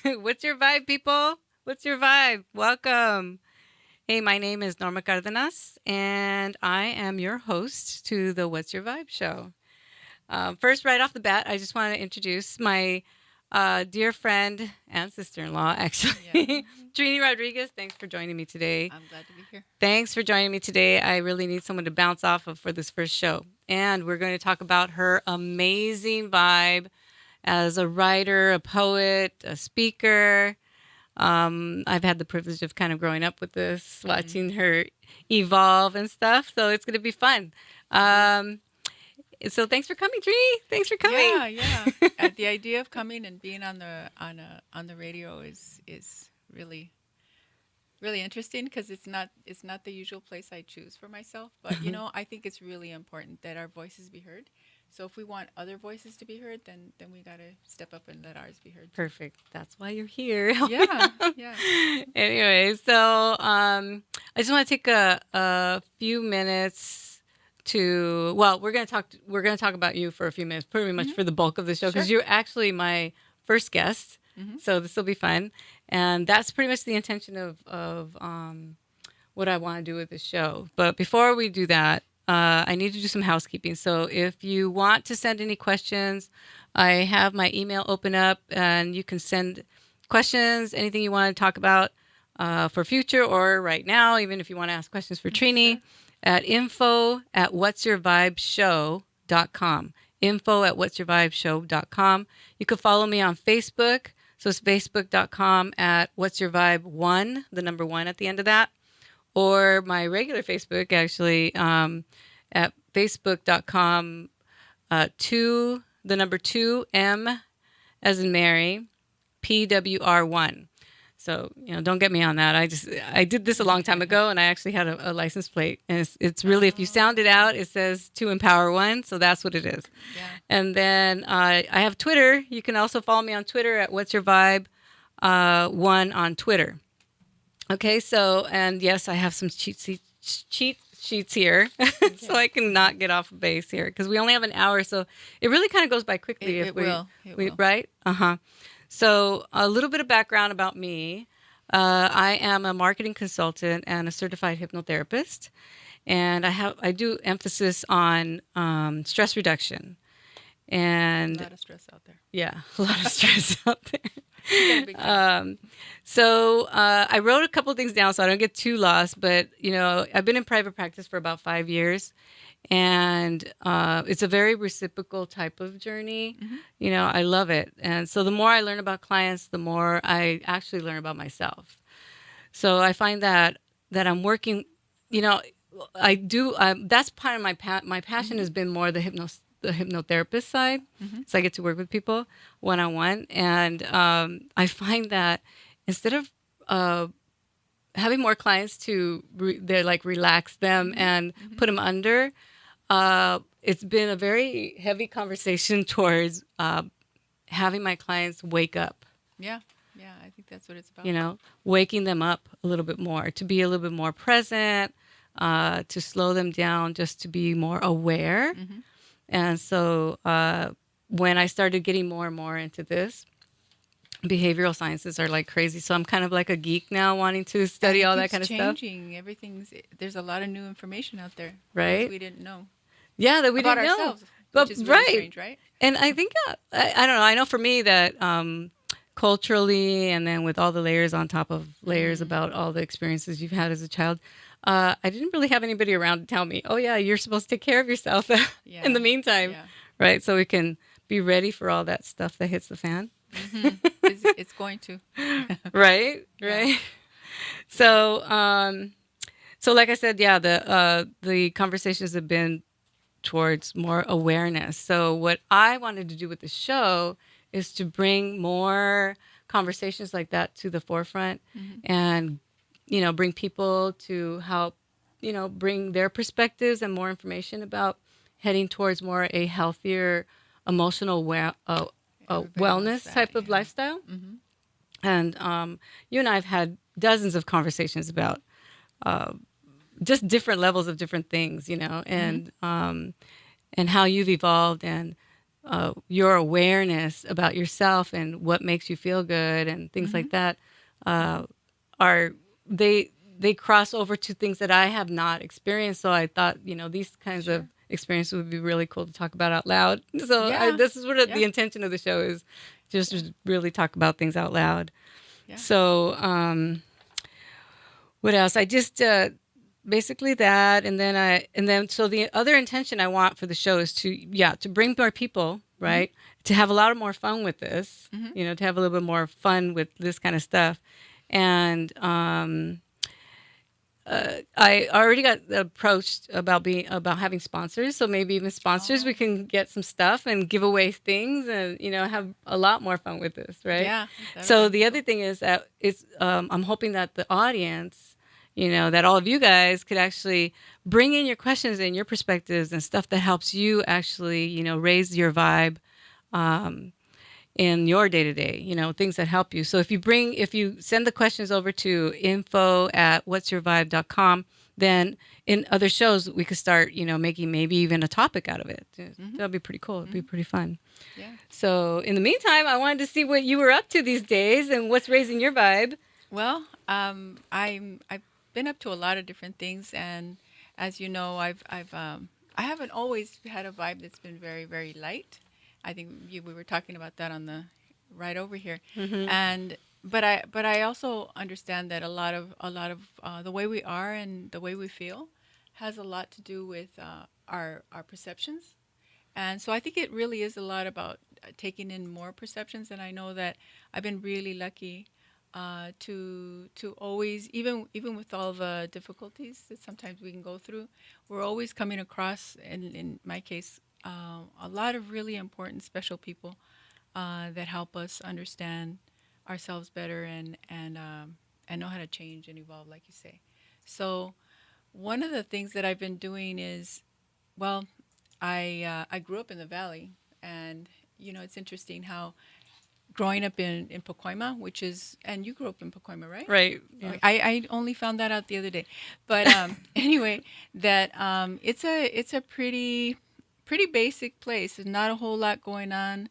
What's your vibe, people? What's your vibe? Welcome. Hey, my name is Norma Cardenas, and I am your host to the What's Your Vibe show. First, right off the bat, I just want to introduce my dear friend and sister in law, Yeah, actually, Trini Rodriguez. Thanks for joining me today. I'm glad to be here. Thanks for joining me today. I really need someone to bounce off of for this first show. And we're going to talk about her amazing vibe as a writer, a poet, a speaker. I've had the privilege of kind of growing up with this, Mm. watching her evolve and stuff. So it's going to be fun. It is. Um, so thanks for coming, Trini. Thanks for coming. Yeah, yeah. The idea of coming and being on the radio is really interesting because it's not the usual place I choose for myself. But I think it's really important that our voices be heard. So if we want other voices to be heard, then we gotta step up and let ours be heard too. Perfect. That's why you're here. Yeah, yeah. Anyway, so I just want to take a few minutes to we're gonna talk about you for a few minutes, pretty much Hmm. for the bulk of the show, Sure. because you're actually my first guest. Hmm. So this will be fun, and that's pretty much the intention of what I want to do with this show. But before we do that, I need to do some housekeeping. So if you want to send any questions, I have my email open up, and you can send questions, anything you want to talk about for future or right now, even if you want to ask questions for Sure. Trini, at info@whatsyourvibeshow.com. Info@whatsyourvibeshow.com. You can follow me on Facebook. So it's facebook.com at what's your vibe one, the number one at the end of that, or my regular Facebook, actually, at facebook.com, two, the number two, M as in Mary, PWR1. So, don't get me on that. I did this a long time ago, and I actually had a license plate. And it's really, if you sound it Oh, out, it says to empower one. So that's what it is. yeah. And then I have Twitter. You can also follow me on Twitter at What's Your Vibe one on Twitter. Okay, so, and yes, I have some cheat sheets here, so Okay. I can not get off base here because we only have an hour, so it really kind of goes by It quickly if it will. It we will. right? Uh-huh. So a little bit of background about me. I am a marketing consultant and a certified hypnotherapist, and I do emphasis on stress reduction. A And lot of stress out there. yeah, a lot of stress out there. You got a big job. So I wrote a couple things down so I don't get too lost. But I've been in private practice for about 5 years, and it's a very reciprocal type of journey. Hmm. I love it, and so the more I learn about clients, the more I actually learn about myself. So I find that I'm working. You know, I do. That's part of my passion Hmm. has been more the hypnotherapist side. Hmm. So I get to work with people one on one, and I find that instead of having more clients they're like relax them Hmm. and Hmm. put them under, it's been a very heavy conversation towards having my clients wake up. Yeah, yeah. I think that's what it's You about. know, waking them up a little bit more, to be a little bit more present, to slow them down, just to be more aware. Hmm. And so when I started getting more and more into this, behavioral sciences are like crazy. So I'm kind of like a geek now, wanting to And study it all that keeps kind of stuff, changing. There's a lot of new information out there, things right? we didn't know Yeah, that we about didn't know. ourselves, which But is really right. strange, right? And I think, I don't know, I know for me that culturally, and then with all the layers on top of layers Mm. about all the experiences you've had as a child, I didn't really have anybody around to tell me, oh, yeah, you're supposed to take care of yourself in Yeah, the meantime, yeah. right? So we can be ready for all that stuff that hits the fan. Hmm. It's going to. Right, Yeah. right. So, so like I said, yeah, the conversations have been towards more awareness. So what I wanted to do with the show is to bring more conversations like that to the forefront, Hmm. and bring people to help bring their perspectives and more information about heading towards more a healthier emotional Everybody wants wellness that. type of Yeah. lifestyle. Hmm. And you and I have had dozens of conversations about just different levels of different things, Hmm. and how you've evolved, and your awareness about yourself and what makes you feel good and things Mm-hmm. like that uh, are they cross over to things that I have not experienced. So I thought, these kinds of Sure. experiences would be really cool to talk about out loud. So Yeah. this is what Yeah. the intention of the show is, just Yeah. to really talk about things out loud. Yeah. So what else? I just basically that, and then so the other intention I want for the show is to bring more people, Mm-hmm. right? To have a lot more fun with this, Mm-hmm. to have a little bit more fun with this kind of stuff, and I already got approached about having sponsors, so maybe even sponsors we Oh, can get some stuff and give away things, and have a lot more fun with this, right? yeah. That'll So that'd be the other cool. thing is that I'm hoping that the audience, that all of you guys could actually bring in your questions and your perspectives and stuff that helps you actually, raise your vibe. Um, in your day to day, things that help you. So if you send the questions over to info@whatsyourvibe.com, then in other shows we could start, making maybe even a topic out of it. Mm-hmm. That'd be pretty cool. It'd be Mm-hmm. pretty fun. Yeah. So in the meantime, I wanted to see what you were up to these days and what's raising your vibe. Well, I've been up to a lot of different things, and as you know, I haven't always had a vibe that's been very, very light. I think we were talking about that on the right over here, Hmm. and but I also understand that a lot of the way we are and the way we feel has a lot to do with our perceptions. And so I think it really is a lot about taking in more perceptions. And I know that I've been really lucky to always, even with all the difficulties that sometimes we can go through, we're always coming across, in my case, a lot of really important, special people that help us understand ourselves better and know how to change and evolve, like you say. So one of the things that I've been doing is, well, I grew up in the valley, and it's interesting how growing up in Pacoima, which is, and you grew up in Pacoima, right? Right. Yeah. I only found that out the other day, but anyway, that it's a pretty basic place. There's not a whole lot going on,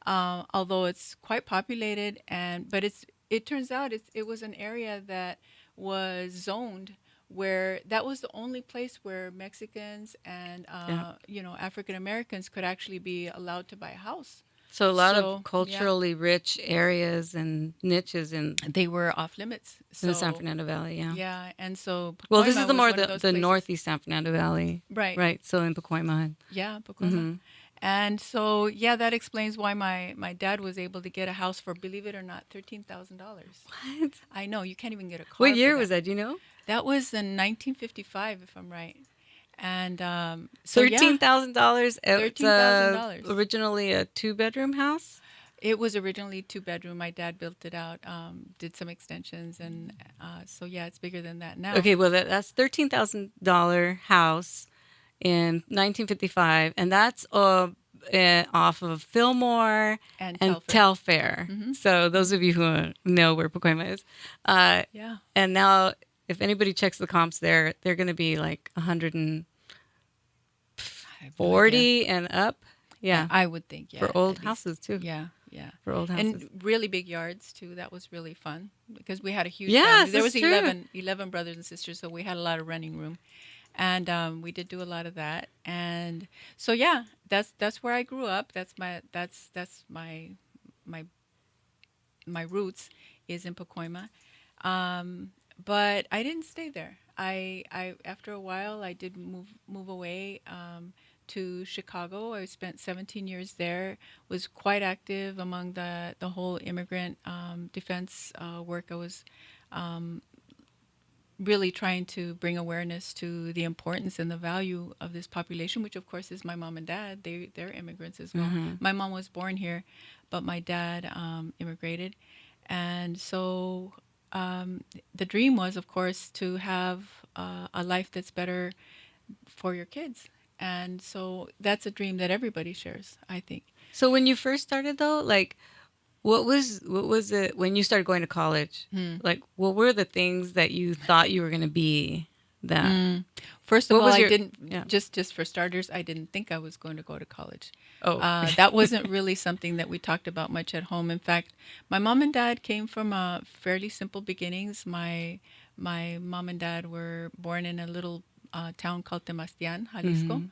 although it's quite populated, but it turns out it was an area that was zoned where that was the only place where Mexicans and Yeah. African Americans could actually be allowed to buy a house. So a lot of So yeah, culturally rich areas and niches they were off limits. in the San So Fernando Valley. Yeah. yeah, and so Well, this is Pacoima the was more one of those the places. northeast San Fernando Valley, Right. right? So in Pacoima. Yeah, Pacoima. Mm-hmm. And so yeah, that explains why my dad was able to get a house for, believe it or not, $13,000. What? I know, you can't even get a What car for year was that. that? Do you know? That was in 1955, if I'm right. And so yeah, $13,000. It's $13,000. originally a two-bedroom house. It was originally two bedroom. My dad built it out, did some extensions, and so yeah, it's bigger than that now. Okay, well that's $13,000 house in 1955, and that's off of Fillmore And and Telfair. Telfair. Mm-hmm. So those Mm-hmm. of you who know where Pacoima is, uh, Yeah. and now if anybody checks the comps there, they're going to be like 140 I have no idea. and up. Yeah, Yeah, I would think, yeah, for old at least. houses too. Yeah, yeah. For old houses. And really big yards too. That was really fun because we had a huge family. Yes, There it's was true. 11 brothers and sisters, so we had a lot of running room. And we did do a lot of that. And so yeah, that's where I grew up. That's my my roots is in Pacoima. But I didn't stay there. I after a while I did move away to Chicago. I spent 17 years there. Was quite active among the whole immigrant defense work. I was really trying to bring awareness to the importance and the value of this population, which of course is my mom and dad. They're immigrants as well. Hmm. My mom was born here, but my dad immigrated, and so the dream was, of course, to have a life that's better for your kids. And so that's a dream that everybody shares, I think. So when you first started though, like what was it when you started going to college? Hmm. Like what were the things that you thought you were going to be? that? Mm. First of What all, was I your didn't yeah? just for starters, I didn't think I was going to go to college. Oh, That wasn't really something that we talked about much at home. In fact, my mom and dad came from fairly simple beginnings. My mom and dad were born in a little town called Temastian, Jalisco, mm-hmm.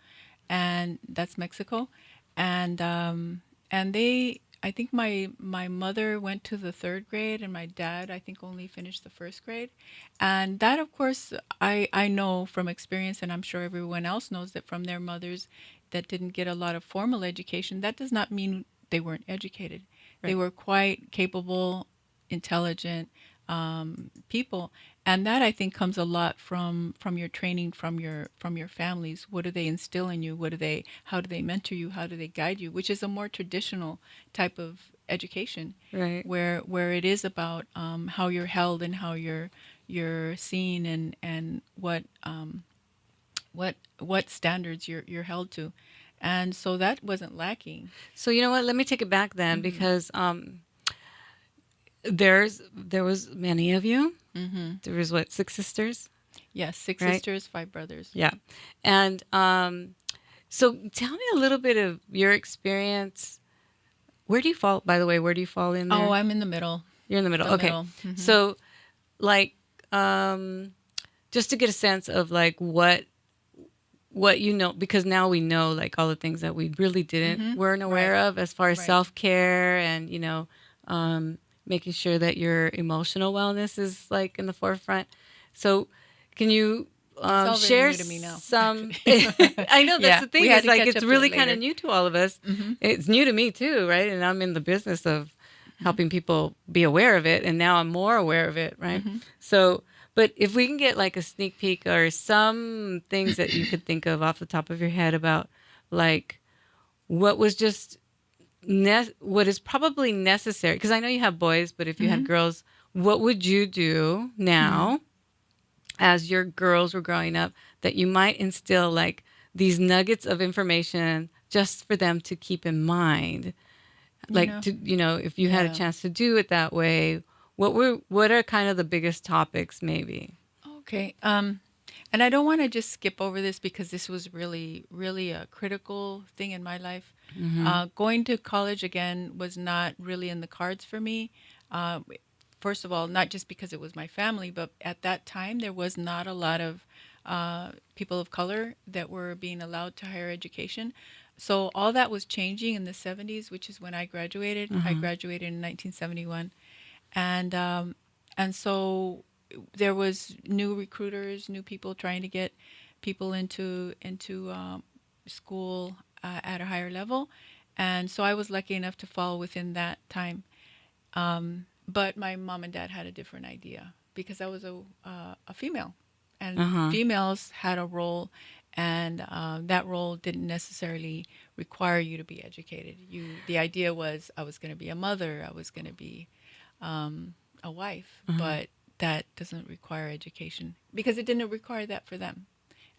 and that's Mexico. And they, I think my mother went to the third grade, and my dad, I think, only finished the first grade. And that, of course, I know from experience, and I'm sure everyone else knows that from their mothers that didn't get a lot of formal education, that does not mean they weren't educated. They Right, were quite capable, intelligent people, and that I think comes a lot from your training, from your families. What do they instill in you? What do they? How do they mentor you? How do they guide you? Which is a more traditional type of education, right. where it is about how you're held and how you're seen, and what standards you're held to, and so that wasn't lacking. So you know what? Let me take it back then, Mm-hmm. because there was many of you. Mm-hmm. There was what, six sisters, Yes, six right? sisters, five brothers. Yeah, and so tell me a little bit of your experience. Where do you fall? By the way, where do you fall in Oh, there? I'm in the middle. You're in the middle. The Okay, middle. Mm-hmm. so like um, just to get a sense of like what you know, because now we know like all the things that we really didn't Mm-hmm. weren't aware Right. of as far as Right. self-care, and um, making sure that your emotional wellness is like in the forefront. So can you It's all very share new to me now, some actually. I know that's Yeah, the we thing, had is to like catch it's up to it really kind of later. new to all of us. Mm-hmm. It's new to me too, right? And I'm in the business of Mm-hmm. helping people be aware of it, and now I'm more aware of it, right? Mm-hmm. So but if we can get like a sneak peek or some things that you could think of off the top of your head about like what was just what is probably necessary, because I know you have boys, but if you had Mm-hmm. girls, what would you do Mm-hmm. now as your girls were growing up that you might instill like these nuggets of information just for them to keep in mind, You like know, to if you had a yeah. chance to do it that way, what are kind of the biggest topics maybe? Okay. And I don't want to just skip over this because this was really, really a critical thing in my life. Mm-hmm. Going to college again was not really in the cards for me. Uh, First of all, not just because it was my family, but at that time there was not a lot of people of color that were being allowed to higher education. So all that was changing in the 70s, which is when I graduated. I Uh-huh. graduated in 1971, and so there was new recruiters, new people trying to get people into school at a higher level, and so I was lucky enough to fall within that time. But my mom and dad had a different idea because I was a female, and Uh-huh. females had a role, and that role didn't necessarily require you to be educated. The idea was I was going to be a mother, I was going to be a wife, Uh-huh. but that doesn't require education because it didn't require that for them.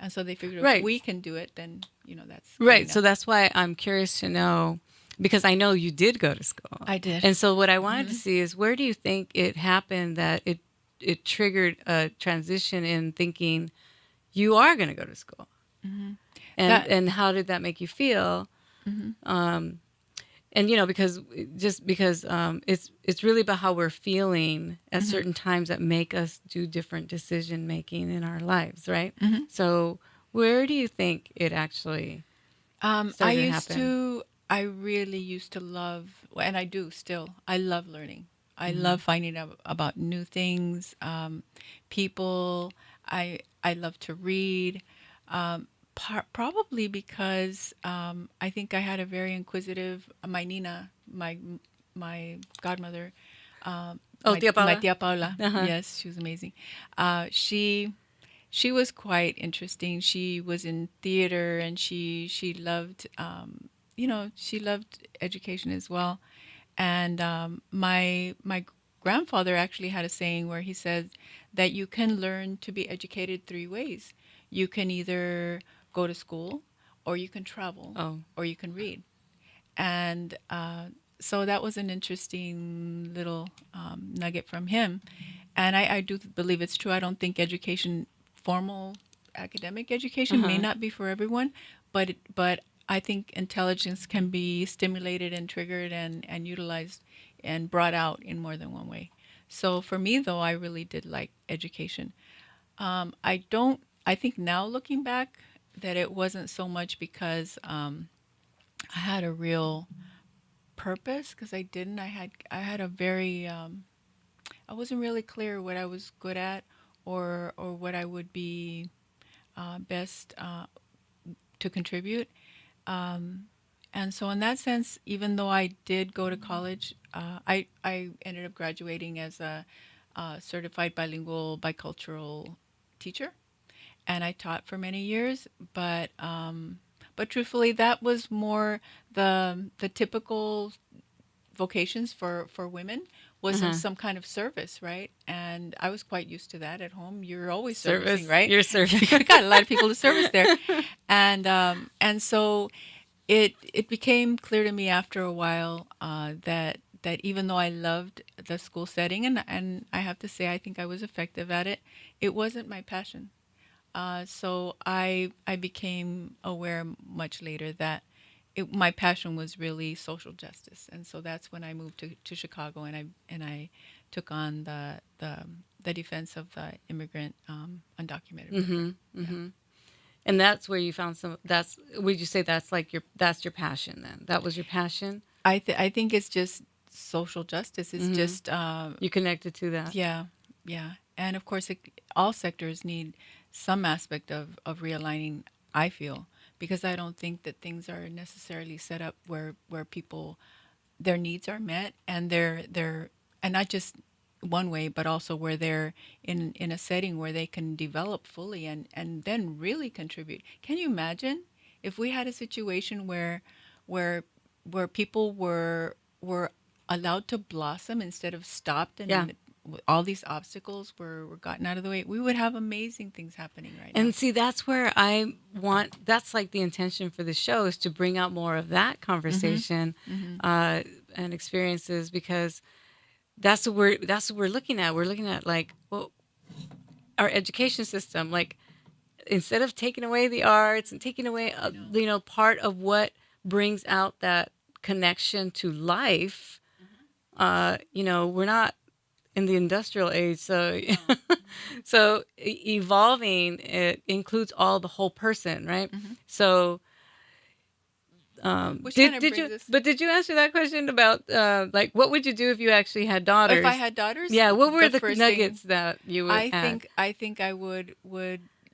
And so they figured if Right. we can do it, then that's good Right. So enough. that's why I'm curious to know, because I know you did go to school. I did. And so what I wanted to Hmm. see is where do you think it happened that it triggered a transition in thinking you are going to go to school? Hmm. And That. and how did that make you feel? Hmm. Um and because just because it's really about how we're feeling at Hmm. certain times that make us do different decision making in our lives, right? Hmm. So where do you think it actually I started to used happen? to, I really used to love, and I do still, I love learning. I Mm-hmm. love finding out about new things, people. I love to read, probably because I think I had a very inquisitive, my Nina, my godmother, Oh, Tia my Paula. tia Paula. Uh-huh. Yes, she was amazing. She was quite interesting. She was in theater, and she loved she loved education as well. And my grandfather actually had a saying where he said that you can learn to be educated three ways. You can either go to school, or you can travel, Oh, or you can read. And so that was an interesting little nugget from him. And I do believe it's true. I don't think education formal academic education may Uh-huh. not be for everyone, but I think intelligence can be stimulated and triggered and utilized and brought out in more than one way. So for me, though, I really did like education. I don't. I think now looking back that it wasn't so much because I had a real purpose because I didn't. I had a very I wasn't really clear what I was good at or what I would be best to contribute. Um, and so, in that sense, even though I did go to college, I ended up graduating as a, certified bilingual bicultural teacher, and I taught for many years. But truthfully, that was more the typical vocations for women was in Uh-huh. some kind of service, right? And I was quite used to that at home. You're always servicing, Service. right? You're serving. You got a lot of people to service there, and so it became clear to me after a while that even though I loved the school setting and I have to say I think I was effective at it, it wasn't my passion. So I became aware much later that my passion was really social justice, and so that's when I moved to Chicago and I took on the defense of the immigrant undocumented worker. Mm-hmm. Yeah, Mm-hmm. And that's where you found some. That's would you say that's like your passion then? That was your passion. I think it's just social justice. It's Mm-hmm. just You connected to that. yeah, yeah, and of course all sectors need some aspect of realigning. I feel because I don't think that things are necessarily set up where people their needs are met and they're and not just one way but also where they're in a setting where they can develop fully and then really contribute. Can you imagine if we had a situation where where people were allowed to blossom instead of stopped Yeah. and all these obstacles were gotten out of the way? We would have amazing things happening right now. And see, that's where I want. That's like the intention for the show is to bring out more of that Mhm. conversation Mhm. uh, and experiences because that's what we're looking at. We're looking at like well, our education system. Like instead of taking away the arts and taking away I know. part of what brings out that connection to life, we're not in the industrial age, so No. so evolving it includes all the whole person, right? Mhm. So Which kind did of did brings you us. but did you answer that question about like what would you do if you actually had If I daughters? had daughters, Yeah, what were the the first thing nuggets that you would I add? think I think I would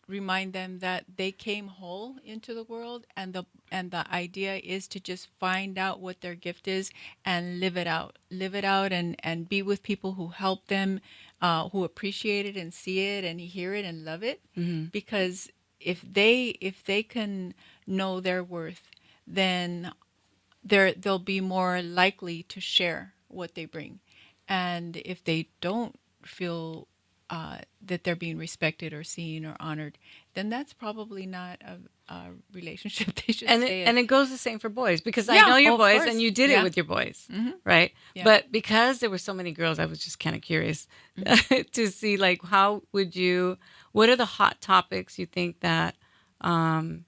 remind them that they came whole into the world and the idea is to just find out what their gift is and live it out. Live it out and be with people who help them, who appreciate it and see it and hear it and love it. Hmm. Because if they can know their worth, then they'll be more likely to share what they bring. And if they don't feel that they're being respected or seen or honored, then that's probably not a relationship they should And it stay in. and it goes the same for boys because I Yeah, know your oh, of boys and course. you did it Yeah. with your boys, Hmm. right? Yeah. But because there were so many girls, I was just kind of curious Hmm. to see like how would you what are the hot topics you think that um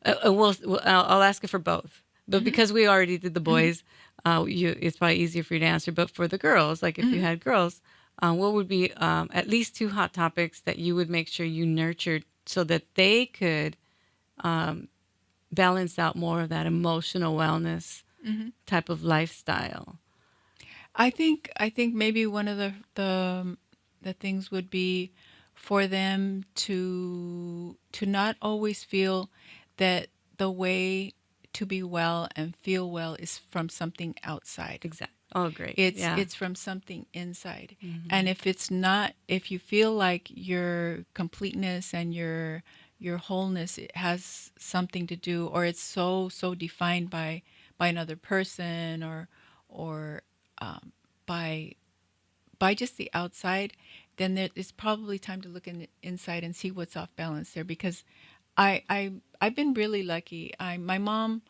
I'll ask it for both. But Hmm. because we already did the Hmm. boys, it's probably easier for you to answer. But for the girls, like if you Hmm. had girls, what would be at least two hot topics that you would make sure you nurtured so that they could balance out more of that emotional wellness Hmm. type of lifestyle? I think maybe one of the things would be for them to not always feel that the way to be well and feel well is from something outside. Exactly. Oh, great. It's Yeah. it's from something inside. And Hmm. if it's not, if you feel like your completeness and your wholeness it has something to do or it's so defined by another person or by by just the outside, then it's probably time to look inside and see what's off balance there. Because I've been really lucky. I my mom,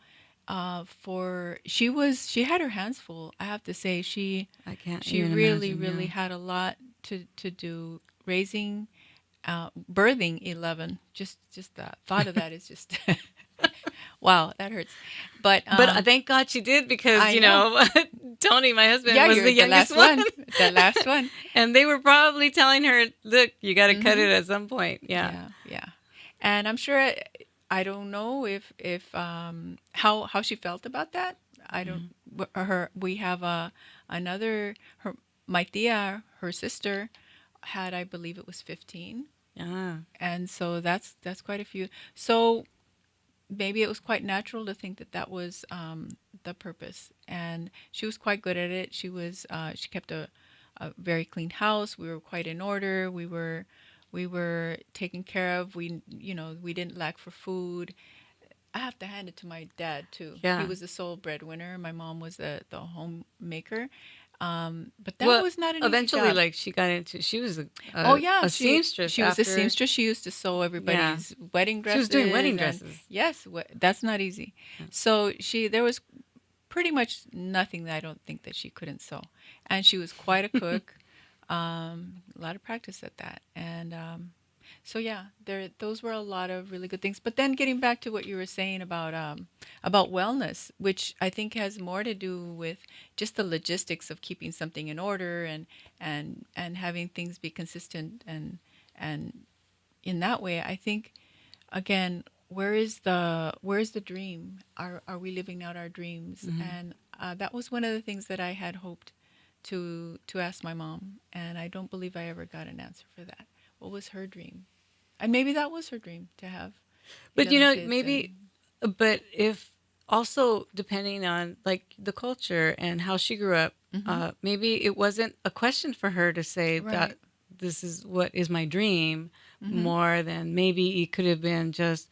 for she had her hands full. I have to say I can't she even really imagine. really Yeah. had a lot to do raising. birthing 11. Just the thought of that is just wow, that hurts. But But thank God she did because, I know. Tony, my husband, Yeah, was the you're the youngest last one. one. The last one. And they were probably telling her, look, you got to cut Mhm. it at some point. Yeah. Yeah, yeah. And I'm sure I don't know if how she felt about that. I don't Mhm. her we have another her my tia, her sister had, I believe it was 15. Yeah. And so that's quite a few. So maybe it was quite natural to think that that was the purpose. And she was quite good at it. She kept a very clean house. We were quite in order. We were taken care of. We didn't lack for food. I have to hand it to my dad too. He Yeah. was the sole breadwinner. My mom was the homemaker. But that Well, was not an easy eventually, job. like, she was Oh a, yeah, a she seamstress she was a after. seamstress. She used to sew Yeah. everybody's wedding She was doing dresses, wedding and dresses. yes, that's not easy. Yeah. So there was pretty much nothing that I don't think that she couldn't sew, and she was quite a cook. A lot of practice at that, and so yeah, those were a lot of really good things. But then getting back to what you were saying about wellness, which I think has more to do with just the logistics of keeping something in order and having things be consistent and in that way, I think again, where is the dream? Are we living out our dreams? Hmm. And that was one of the things that I had hoped to ask my mom, and I don't believe I ever got an answer for that. What was her dream? And maybe that was her dream to have But 11 kids maybe, and but if also depending on like the culture and how she grew up, hmm maybe it wasn't a question for her to say right. that this is what is my dream, hmm more than maybe it could have been just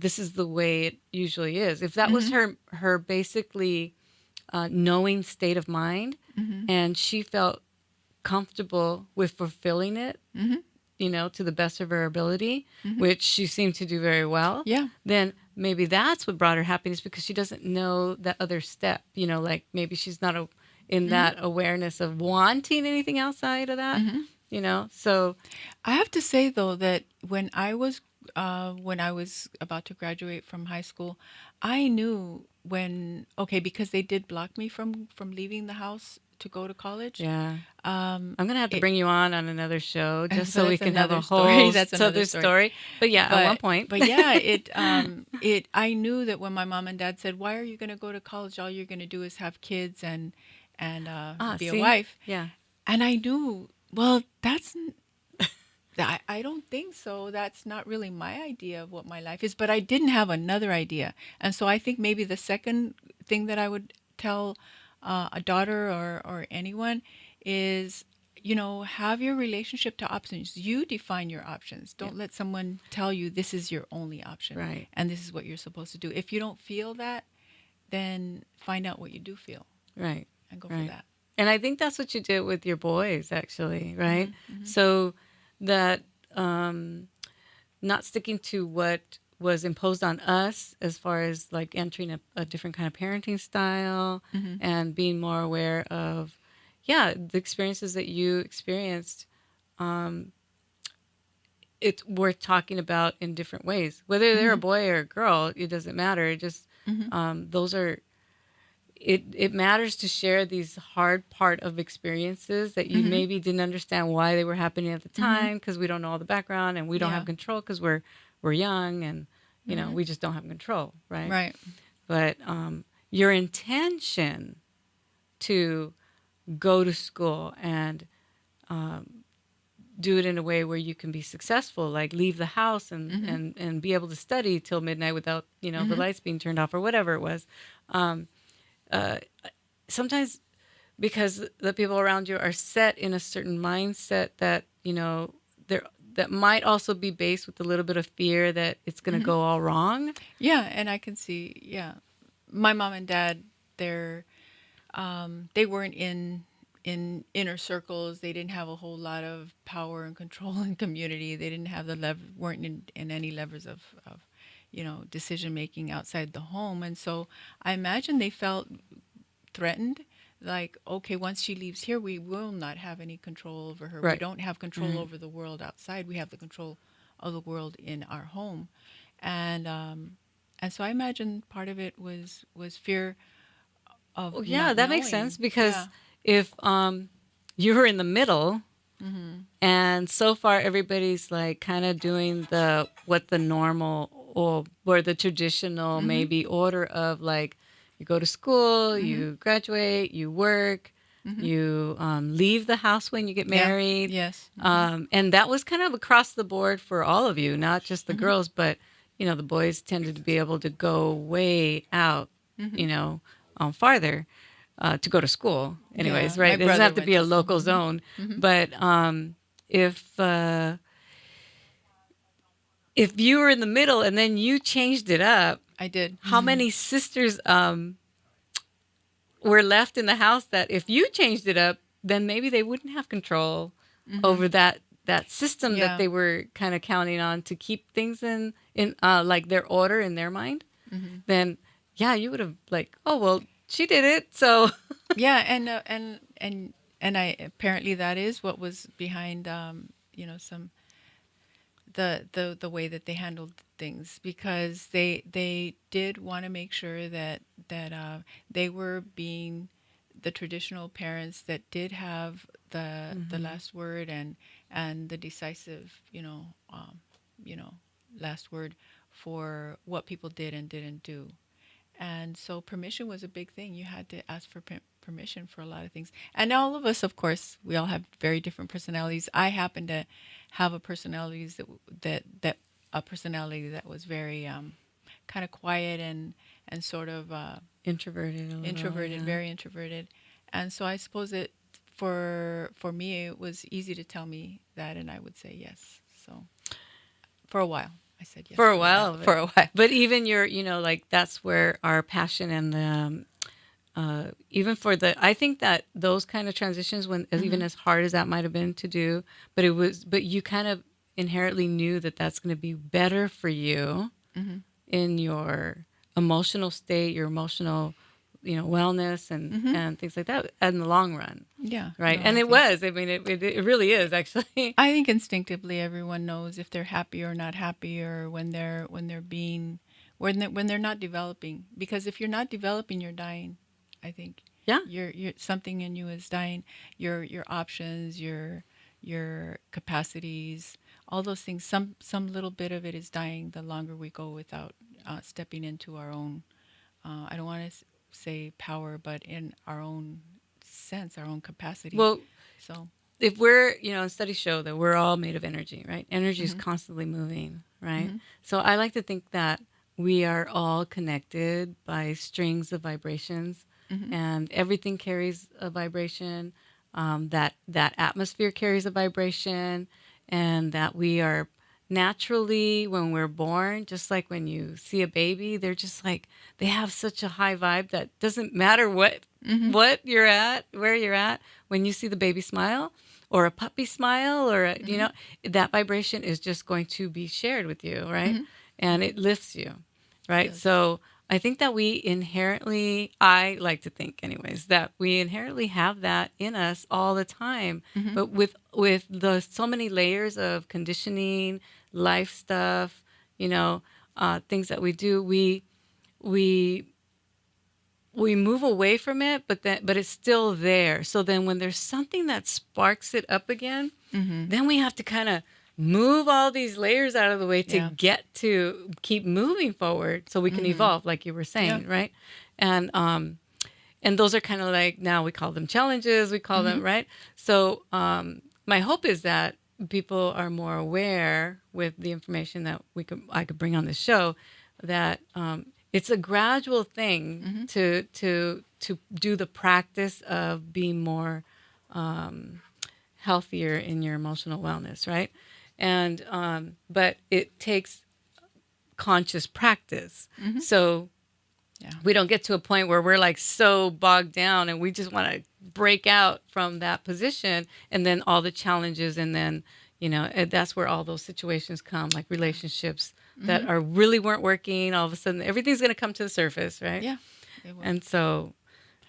this is the way it usually is. If that was hmm her basically knowing state of mind, hmm and she felt comfortable with fulfilling it, hmm to the best of her ability, hmm which she seemed to do very well, yeah. then maybe that's what brought her happiness because she doesn't know that other step, like maybe she's not in hmm that awareness of wanting anything outside of that, hmm So, I have to say though that when I was about to graduate from high school, I knew when okay, because they did block me from leaving the house to go to college. yeah. Um, I'm going to have to it bring you on another show just so so we that's can have a another story. whole That's another other story. story. But yeah, at one But point. but yeah, it I knew that when my mom and dad said, "Why are you going to go to college? All you're going to do is have kids and be a See? wife." Yeah. And I knew, well, I don't think so. That's not really my idea of what my life is, but I didn't have another idea. And so I think maybe the second thing that I would tell a daughter or anyone is, have your relationship to options. You define your options. Yeah. Don't let someone tell you this is your only option Right. and this is what you're supposed to do. If you don't feel that, then find out what you do feel Right. and go for Right. that. And I think that's what you did with your boys, actually, right? hmm hmm So that um, not sticking to what was imposed on us as far as like entering a different kind of parenting style hmm and being more aware of, yeah, the experiences that you experienced. Um, it's worth talking about in different ways, whether they're a hmm boy or a girl. It doesn't matter. It just hmm those are it matters to share these hard part of experiences that you hmm maybe didn't understand why they were happening at the hmm time because we don't know all the background and we don't have Yeah. control because we're young and hmm we just don't have control, right? Right. But your intention to go to school and do it in a way where you can be successful, like leave the house and hmm and be able to study till midnight without the hmm lights being turned off or whatever it was. um, uh, Sometimes because the people around you are set in a certain mindset that there that might also be based with a little bit of fear that it's going to hmm go all wrong. Yeah, and I can see. Yeah, my mom and dad, they weren't in inner circles. They didn't have a whole lot of power and control in community. They didn't have weren't in any levers of decision making outside the home, and so I imagine they felt threatened. like, okay, once she leaves here, we will not have any control over her. We Right. don't have control Right. over the world outside. We have the control of the world in our home. And and so I imagine part of it was fear of Well, yeah, not that makes sense knowing. because Yeah. if you were in the middle, Mhm. and so far everybody's like kind of doing the what the normal or the traditional Mhm. maybe order of like you go to school, Mhm. you graduate, you work, Mhm. you leave the house when you get Yeah. married. Yes. Mhm. And that was kind of across the board for all of you, not just the Mhm. girls, but the boys tended to be able to go way out, Mhm. you know, farther to go to school. Yeah. Anyways, My right? It doesn't brother have to went be a to school. local Mhm. zone, Mhm. but if if you were in the middle and then you changed it up, I did. how many sisters were left in the house that if you changed it up, then maybe they wouldn't have control Mhm. over that system that Yeah. they were kind of counting on to keep things in like their order in their mind. Mhm. Then yeah, you would have like, oh well, she did it, so Yeah, and I apparently that is what was behind some the way that they handled things, because they did want to make sure that they were being the traditional parents that did have the hmm last word and the decisive you know last word for what people did and didn't do. And so permission was a big thing. You had to ask for permission for a lot of things. And all of us, of course, we all have very different personalities. I happen to have a personality that was very kind of quiet and sort of introverted a little, introverted, yeah. very introverted. And so I suppose that for me it was easy to tell me that, and I would say yes. So for a while, I said yes For a for a while. while, For a while. but even your, like that's where our passion and even for the, I think that those kind of transitions, when even Mhm. as hard as that might have been to do, but you kind of inherently knew that that's going to be better for you Mhm. in your emotional state, your emotional, wellness Mhm. and things like that in the long run, Yeah. right? No, And I it think. was. I mean, it really is actually. I think instinctively everyone knows if they're happy or not happy, or when they're being when they're not developing. Because if you're not developing, you're dying. I think Yeah. you're something in you is dying. Your options, your capacities, all those things. Some little bit of it is dying the longer we go without stepping into our own. I don't want to say power, but in our own sense, our own capacity. Well, So. if we're, studies show that we're all made of energy, right? Energy is Mhm. constantly moving, right? Mhm. So I like to think that we are all connected by strings of vibrations, Mhm. and everything carries a vibration. That atmosphere carries a vibration, and that we are naturally when we're born, just like when you see a baby, they're just like they have such a high vibe that doesn't matter Mhm. what you're at, where you're at, when you see the baby smile or a puppy smile or Mhm. that vibration is just going to be shared with you, right? Mhm. And Mhm. it lifts you, It right? does. So I think that we inherently, I like to think anyways, that we inherently have that in us all the time. Mhm. But with the so many layers of conditioning, life stuff, things that we do, we we move away from it, but it's still there. So then when there's something that sparks it up again, Mhm. then we have to kind of move all these layers out of the way to Yeah. get to keep moving forward so we can Mhm. evolve, like you were Yeah. saying, right? And those are kind of like, now we call them challenges, we call them, Mhm. right? So my hope is that people are more aware with the information that I could bring on this show, that it's a gradual thing Mhm. to do the practice of being more healthier in your emotional wellness, right? And but it takes conscious practice. Mhm. So Yeah. we don't get to a point where we're like so bogged down and we just want to break out from that position, and then all the challenges, and then and that's where all those situations come, like Yeah. relationships that Mhm. are really weren't working. All of a sudden everything's going to come to the surface, right? Yeah. It will. And so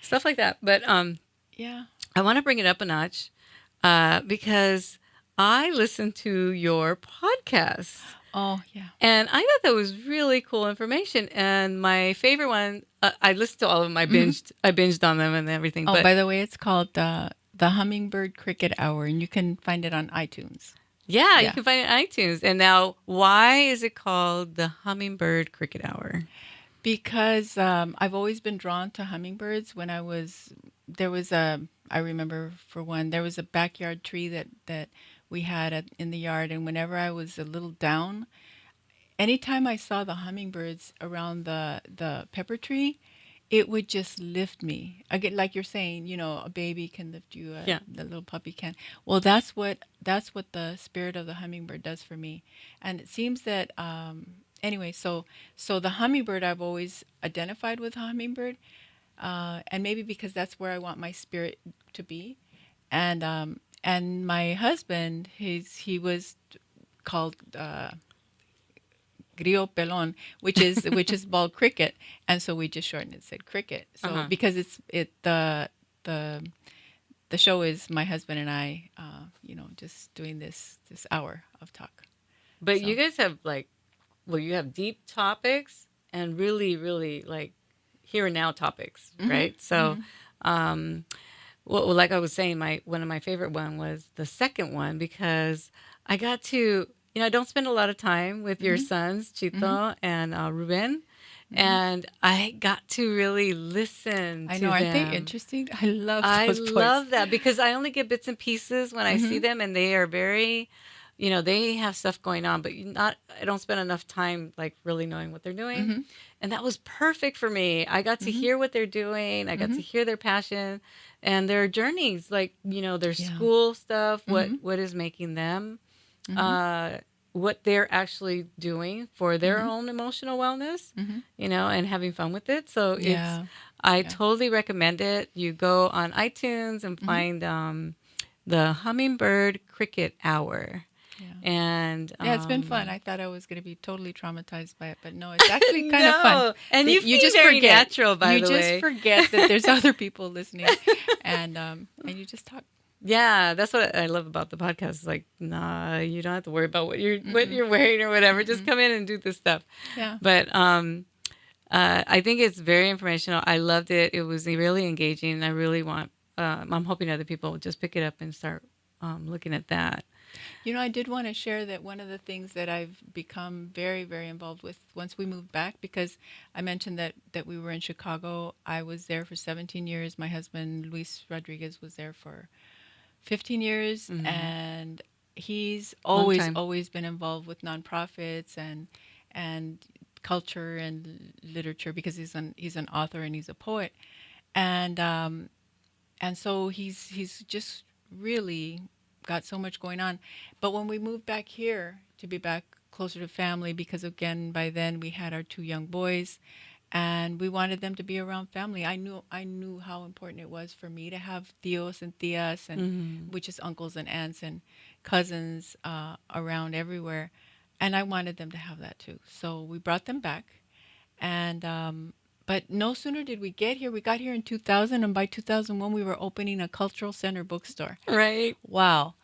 stuff like that. But Yeah. I want to bring it up a notch because I listened to your podcast. Oh, yeah. And I thought that was really cool information. And my favorite one, I listened to all of them. Hmm. I binged on them and everything. Oh, But by the way, it's called the Hummingbird Cricket Hour, and you can find it on iTunes. yeah, you Yeah. can find it on iTunes. And now, why is it called the Hummingbird Cricket Hour? Because I've always been drawn to hummingbirds. There was a, I remember for one, there was a backyard tree that we had in the yard, and whenever I was a little down, anytime I saw the hummingbirds around the pepper tree, it would just lift me. Again, like you're saying, a baby can lift you, Yeah. the little puppy can. Well, that's what the spirit of the hummingbird does for me. And it seems that anyway, so the hummingbird, I've always identified with hummingbird, and maybe because that's where I want my spirit to be. And my husband, he was called Grillo Pelon, which is bald cricket, and so we just shortened it, said cricket. So Uh-huh. because the the show is my husband and I, just doing this hour of talk. But you So guys have you have deep topics and really, really like here and now topics, hmm right? So, hmm um, well, like I was saying, my one of my favorite one was the second one because I got to, I don't spend a lot of time with your hmm sons, hmm Chito and Ruben, hmm and I got to really listen I know, to aren't they them. interesting? I love I those boys. love that because I only get bits and pieces when I see hmm them, and they are very, they have stuff going on, but I don't spend enough time like really knowing what they're doing. hmm And that was perfect for me. I got to hmm hear what they're doing. I got hmm to hear their passion and their journeys, like, their Yeah. school stuff, hmm what is making them, hmm uh, what they're actually doing for their hmm own emotional wellness, hmm and having fun with it. So Yeah. I Yeah. totally recommend it. You go on iTunes and hmm find the Hummingbird Cricket Hour. Yeah. And Yeah, it's been fun. I thought I was going to be totally traumatized by it, but no, it's actually kind of fun. no, and you You seem just very forget. natural, by You the just way. forget that there's other people listening, and you just talk. Yeah, that's what I love about the podcast. It's like, nah, you don't have to worry about what Mm-mm, you're wearing or whatever. Just mm-mm. come in and do this stuff. Yeah. But I think it's very informational. I loved it. It was really engaging. I really want. I'm hoping other people will just pick it up and start looking at that. I did want to share that one of the things that I've become very, very involved with once we moved back, because I mentioned that we were in Chicago. I was there for 17 years. My husband, Luis Rodriguez, was there for 15 years, Hmm. and he's Long always time. always been involved with nonprofits and culture and literature, because he's an author and he's a poet, and so he's just really got so much going on. But when we moved back here to be back closer to family, because again by then we had our two young boys, and we wanted them to be around family. I knew how important it was for me to have tios and tias, and Hmm. which is uncles and aunts and cousins around everywhere, and I wanted them to have that too. So we brought them back, and but no sooner did we get here, we got here in 2000, and by 2001 we were opening a cultural center bookstore. Right. Wow.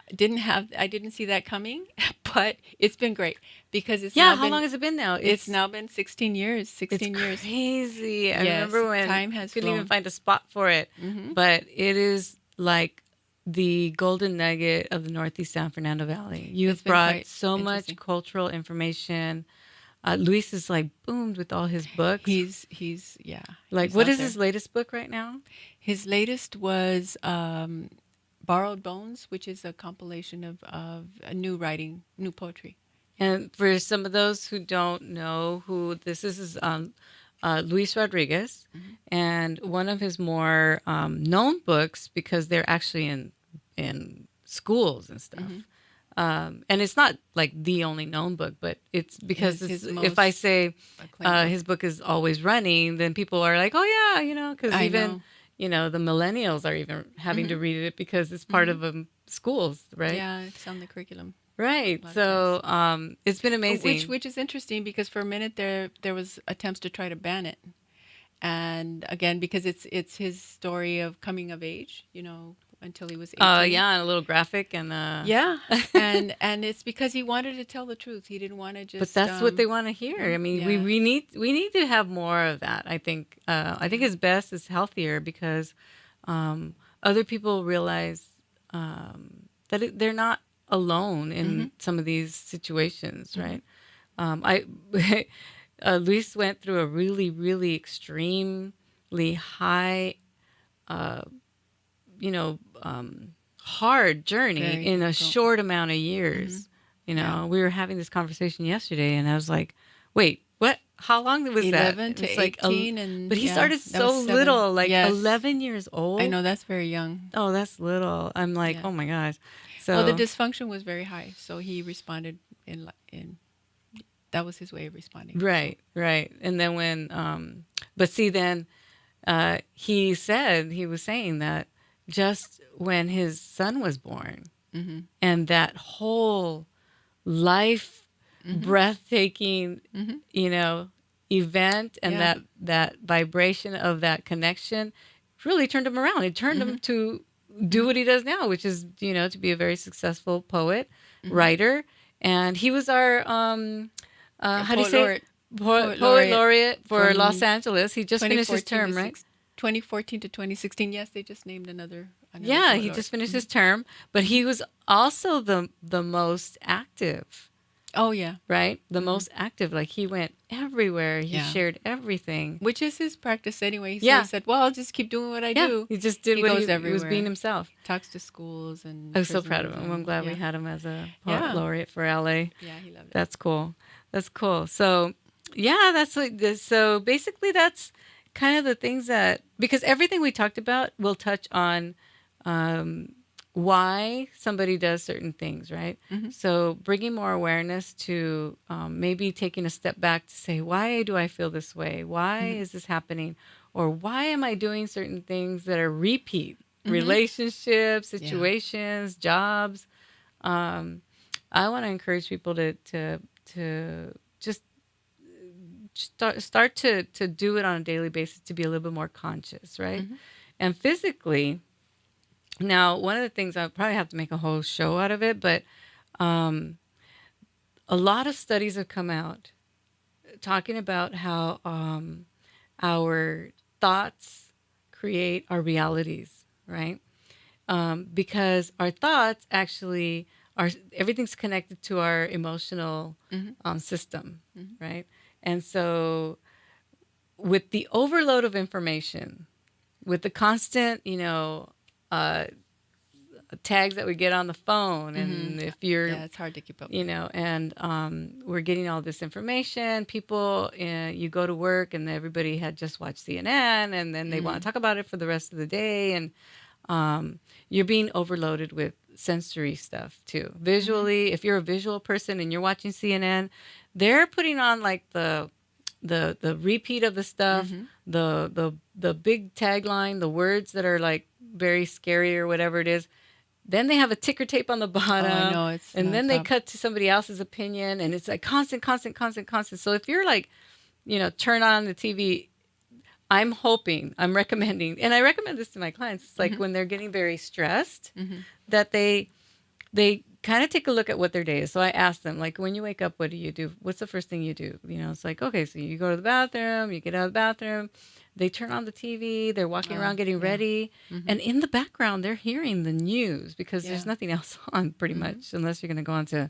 I didn't see that coming, but it's been great because Yeah. How long has it been now? it's now been 16 years. It's 16 years. crazy. I Yes, remember when time you has couldn't even flown. find a spot for it, Mhm. but it is like the golden nugget of the Northeast San Fernando Valley. It's You've been brought quite so much interesting. cultural information. Luis is like boomed with all his books. He's yeah, Like, he's what out is there. his latest book right now? His latest was Borrowed Bones, which is a compilation of a new writing, new poetry. And for some of those who don't know who this is Luis Rodriguez, Mhm. and one of his more known books because they're actually in schools and Mhm. stuff. And it's not like the only known book, but it's because His if I most say acclaimed book. his book is always running, then people are like, oh yeah, because I even know. the millennials are even having to Mhm. read it because it's part Mhm. of schools, right? Yeah, it's on the curriculum a Right. lot of times. So it's been Which amazing. which is interesting because for a minute there was attempts to try to ban it, And again, because it's his story of coming of age, until he was 18. Yeah, and a little graphic and Yeah. And it's because he wanted to tell the truth. He didn't want to but just that's what they want to hear. I mean, yeah. we need to have more of that. I think Yeah. it's best is healthier because other people realize they're not alone Mhm. in some of these situations, Mhm. right? I Luis went through a really, really extremely high, uh, hard journey Very in a difficult. short amount of Mhm. years. Yeah. We were having this conversation yesterday, and I was like, "Wait, what? How long was that?" 11 And to it's like, 18, but and he yeah, started that was so 7. little, like Yes. 11 years I old. know that's very young. Oh, that's little. I'm like, Yeah. oh my gosh. Well, the So dysfunction was very high, so he responded in that was his way of responding. So, right, right. And then but see, then he was saying that just when his son was born, mhm. and that whole life Mhm. breathtaking, Mhm. you know, event and Yeah. that vibration of that connection really turned him around. It turned him Mhm. to do Mhm. what he does now, which is, to be a very successful poet, Mhm. writer. And he was our how do you Poet say it? laureate, poet Poet laureate laureate for Los from Angeles. He just finished his 2014 to term, right? 6 2014 to 2016. Yes, they just named another Yeah, poet he laureate. just finished Mhm. his term, but Mhm. he was also the most active, Oh yeah. right? The Mhm. most active. Like he went everywhere. He Yeah. shared everything. Which is his practice anyway. So he Yeah, said, "Well, I'll just keep doing what I yeah. do." He just did He what goes he was being everywhere. himself. Talks to schools I and was so proud of prisoners him. I'm and glad we yeah. had him as a poet Yeah. laureate for LA. Yeah, he loved it. That's cool. That's cool. So, yeah, so basically that's kind of the things that, because everything we talked about will touch on um, why somebody does certain things, right? Mhm. So bringing more awareness to maybe taking a step back to say, why do I feel this way? Why Mhm. is this happening? Or why am I doing certain things that are repeat Mhm. relationships, Yeah. situations, jobs? Um, I want to encourage people to just start to do it on a daily basis, to be a little bit more conscious, right? Mhm. And physically, now one of the things I probably have to make a whole show out of it, but um, a lot of studies have come out talking about how our thoughts create our realities, right? Because our thoughts actually are, everything's connected to our emotional Mhm. system, Mhm. right? And so with the overload of information, with the constant, uh, tags that we get on the phone, Mhm. and if you're, Yeah, it's hard to keep up with. and we're getting all this information, people, you go to work and everybody had just watched CNN, and then they want to Mhm. talk about it for the rest of the day, and you're being overloaded with sensory stuff too. Mhm. Visually, if you're a visual person and you're watching CNN, they're putting on like the repeat of the stuff, Mhm. the big tagline, the words that are like very scary or whatever it is. Then they have a ticker tape on the Oh, I bottom, know it's and then they nonstop. cut to somebody else's opinion, and it's like constant, constant, constant, constant. So if you're like, turn on the TV, I'm recommending, and I recommend this to my clients. It's like Mhm. when they're getting very stressed, Mhm. that they kind of take a look at what their day is. So I ask them, like, when you wake up, what do you do? What's the first thing you do? It's like, okay, so you go to the bathroom, you get out of the bathroom, they turn on the TV, they're walking Oh, around getting yeah. ready, Mhm. and in the background, they're hearing the news because there's Yeah. nothing else on, pretty Mhm. much, unless you're going to go on to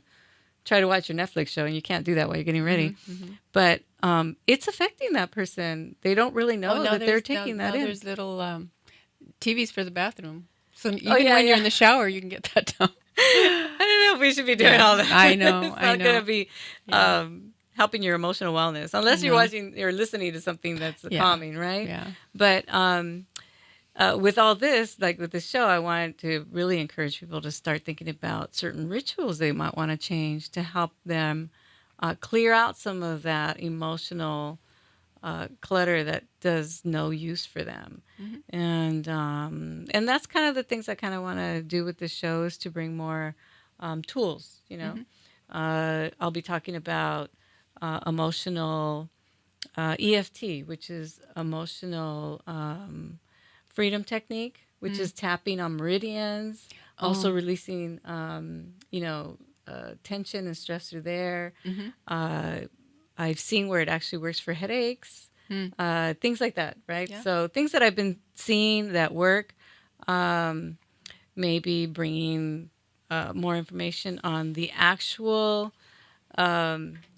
try to watch your Netflix show, and you can't do that while you're getting ready. Mhm. Mhm. But it's affecting that person. They don't really Oh, know now that they're there's taking that in. little TVs for the bathroom. So Oh, even yeah, when you're in yeah. the shower, you can get that down. I don't know if we should be doing Yeah, all that. I know, It's I not going to know. be Yeah, helping your emotional wellness unless you're no, watching or listening to something that's yeah, calming, right? yeah. But with all this, like with this show, I wanted to really encourage people to start thinking about certain rituals they might want to change to help them clear out some of that emotional clutter that does no use for them. Hmm. And that's kind of the things I kind of want to do with this show, is to bring more tools. Hmm. I'll be talking about emotional. EFT, which is emotional freedom technique, which Mm. is tapping on meridians, also Oh. releasing, tension and stress through there. Mm-hmm. Uh, I've seen where it actually works for headaches, Mm. things like that, right? Yeah. So things that I've been seeing that work, um, maybe bringing more information on the actual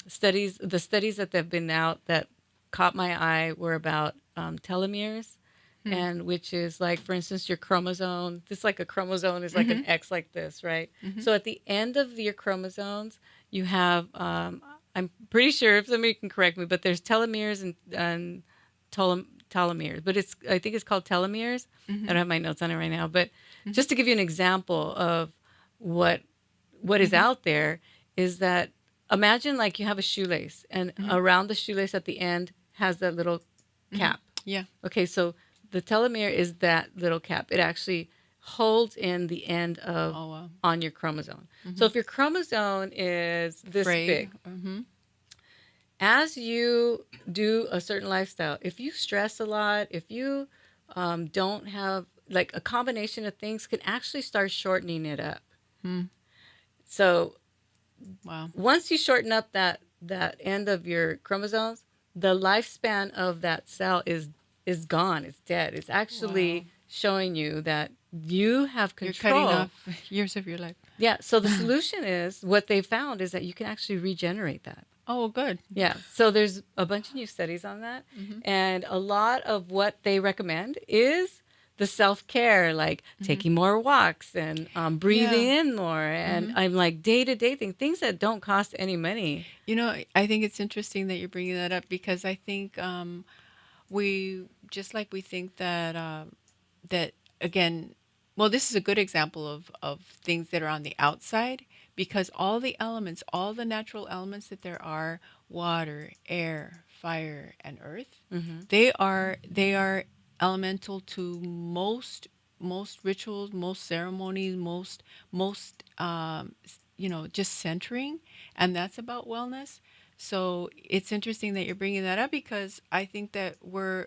studies. The studies that have been out that caught my eye were about telomeres, Mm. and which is like, for instance, your chromosome. This like a chromosome is like Mm-hmm. an X like this, right? Mm-hmm. So at the end of your chromosomes, you have. I'm pretty sure if somebody can correct me, but there's telomeres and telomeres, but it's I think it's called telomeres. I Mm-hmm. don't have my notes on it right now, but Mm-hmm. just to give you an example of what what is Mm-hmm. out there is that imagine like you have a shoelace and Mm-hmm. around the shoelace at the end has that little Mm-hmm. cap. Yeah. Okay, so the telomere is that little cap. It actually holds in the end of Oh wow. on your chromosome. So Mm-hmm. if your chromosome is this Frayed. big, Mm-hmm. as you do a certain lifestyle, if you stress a lot, if you don't have like a combination of things can actually start shortening it up. Mm. So Wow. once you shorten up that end of your chromosomes, the lifespan of that cell is gone. It's dead. It's Wow. actually showing you that you have You're cutting control. off years of your life. Yeah. So the solution is what they found is that you can actually regenerate that. Oh, good. Yeah. So there's a bunch of new studies on that. Mm-hmm. And a lot of what they recommend is the self care, like Mm-hmm. taking more walks and breathing Yeah. in more. And Mm-hmm. I'm like day to day things that don't cost any money. You know, I think it's interesting that you're bringing that up because I think we just like we think that that again, well, this is a good example of things that are on the outside because all the elements, all the natural elements that there are, water, air, fire, and earth, Hmm. they are elemental to most rituals, most ceremonies, most just centering, and that's about wellness. So it's interesting that you're bringing that up because I think that we're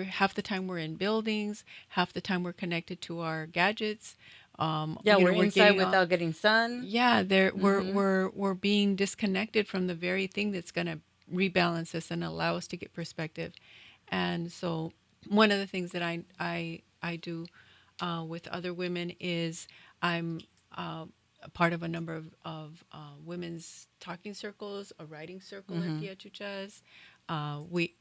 half the time we're in buildings, half the time we're connected to our gadgets. Yeah, we're We're inside getting all, without getting sun. yeah, there Hmm. we're being disconnected from the very thing that's going to rebalance us and allow us to get perspective. And so one of the things that I do with other women is I'm a part of a number of women's talking circles, a writing circle at Hmm. Tia Chucha's.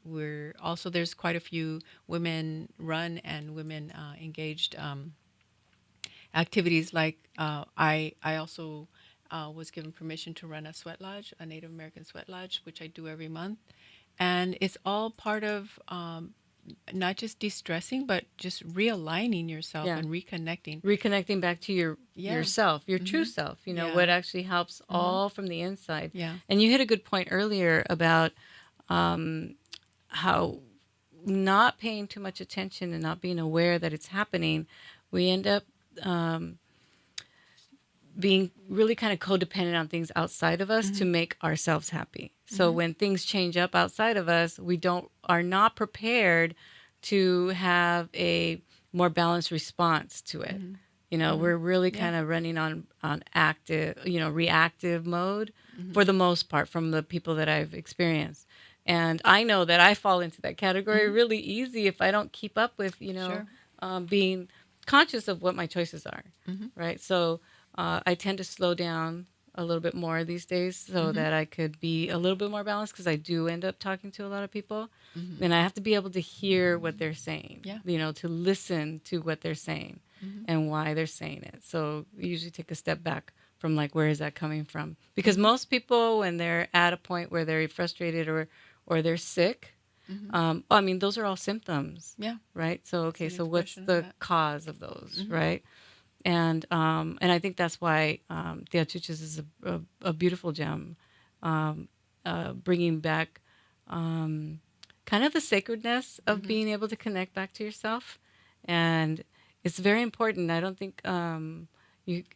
We're also there's quite a few women run and women engaged activities like I also was given permission to run a sweat lodge, a Native American sweat lodge, which I do every month, and it's all part of not just de-stressing, but just realigning yourself Yeah. and reconnecting. Reconnecting back to Yeah. yourself, your true Mm-hmm. self, Yeah. what actually helps Mm-hmm. all from the inside. Yeah. And you hit a good point earlier about um, how not paying too much attention and not being aware that it's happening, we end up um, being really kind of codependent on things outside of us to Mm-hmm. make ourselves happy. So Mm-hmm. when things change up outside of us, we don't are not prepared to have a more balanced response to it. Mm-hmm. Mm-hmm. We're really Yeah. kind of running on active, reactive mode Mm-hmm. for the most part from the people that I've experienced. And I know that I fall into that category Mm-hmm. really easy if I don't keep up with, Sure. being conscious of what my choices are, Mm-hmm. right? So I tend to slow down a little bit more these days so Mm-hmm. that I could be a little bit more balanced because I do end up talking to a lot of people. Mm-hmm. And I have to be able to hear what they're saying, Yeah. to listen to what they're saying Mm-hmm. and why they're saying it. So we usually take a step back from like, where is that coming from? Because Mm-hmm. most people, when they're at a point where they're frustrated or they're sick, Mm-hmm. I mean, those are all symptoms, Yeah. right? So, It's okay, an so what's expression of the that. cause of those, Mm-hmm. right? And I think that's why Tia Chuchas is a beautiful gem, um, bringing back um, kind of the sacredness of Mm-hmm. being able to connect back to yourself, and it's very important. I don't think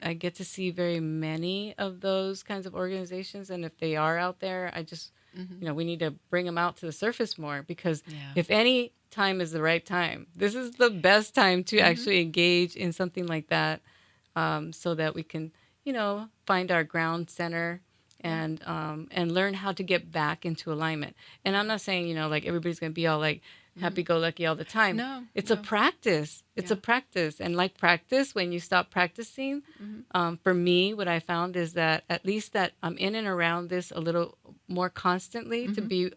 I get to see very many of those kinds of organizations, and if they are out there, I just Mm-hmm. We need to bring them out to the surface more, because Yeah. if any time is the right time, this is the best time to Mm-hmm. actually engage in something like that, so that we can, find our ground center, Yeah. and learn how to get back into alignment. And I'm not saying, like everybody's going to be all like Mm-hmm. happy go lucky all the time. No. It's a No. practice. It's a Yeah. practice. And like practice, when you stop practicing, Mm-hmm. for me, what I found is that at least that I'm in and around this a little more constantly, Mm-hmm.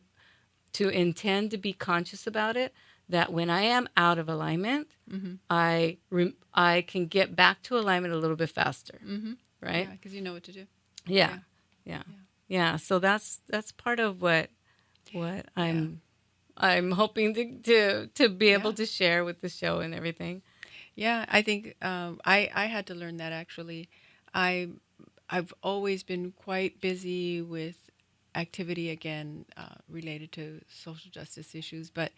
to intend to be conscious about it, that when I am out of alignment, Mm-hmm. I can get back to alignment a little bit faster, Mm-hmm. right? Yeah, because you know what to do. Yeah, Yeah. yeah, Yeah. yeah. So that's part of what Yeah. I'm hoping to be able Yeah. to share with the show and everything. Yeah. I think I had to learn that actually. I I've always been quite busy with activity again related to social justice issues, but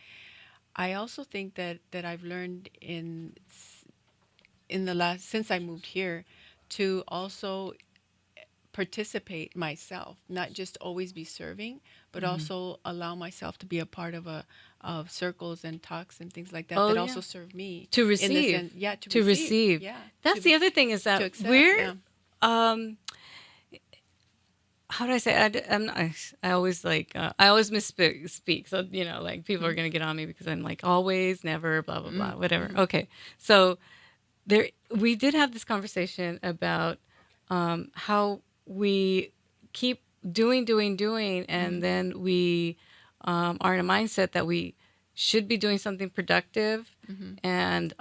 I also think that I've learned in the last since I moved here to also participate myself, not just always be serving, but Hmm. also allow myself to be a part of a of circles and talks and things like that Oh that yeah, also serve me to in the receive, sense, yeah, to to receive, receive. yeah, That's the other thing, is to that accept, we're yeah. um how do I say? I'm not, I always like I always misspeak. Speak. So like people are Mhm. gonna get on me because I'm like always, never, blah blah blah, Mhm. whatever. Mhm. Okay, so there we did have this conversation about how we keep doing, and Mhm. then we are in a mindset that we should be doing something productive, Mhm. and